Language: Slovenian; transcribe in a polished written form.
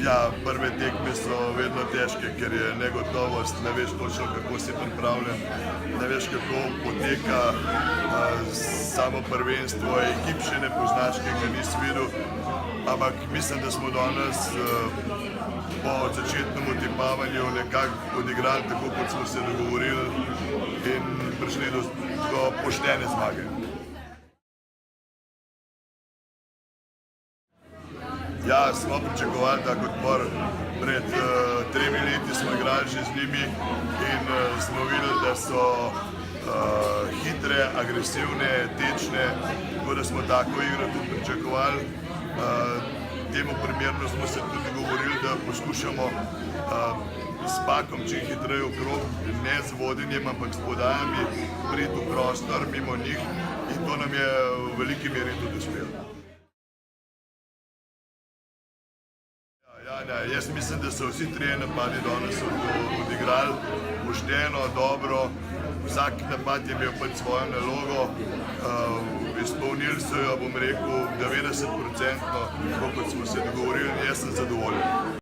Ja, prve tekme so vedno težke, ker je negotovost, ne veš točno, kako si pripravljen, ne veš, kako poteka samo prvenstvo, ekip še ne poznaš, ki ga nisi videl, ampak mislim, da smo danes po začetnem otepavanju nekako odigrali tako, kot smo se dogovorili in prišli do poštene zmage. Ja, smo pričakovali tak odpor. Pred 3 leti smo igrali že z njimi in smo videli, da so hitre, agresivne, tečne, tako da smo tako igro tudi pričakovali. Temu primerno smo se tudi dogovorili, da poskušamo s pakom čim hitreje okrog, ne z vodenjem, ampak s podajami priti v prostor mimo njih in to nam je v veliki meri tudi uspelo. Jaz mislim, da so vsi trije napadi danes odigrali pošteno, dobro. Vsak napad je imel pač svojo nalogo, izpolnili so jo, bom rekel, 90%, kot smo se dogovorili in jaz sem zadovoljen.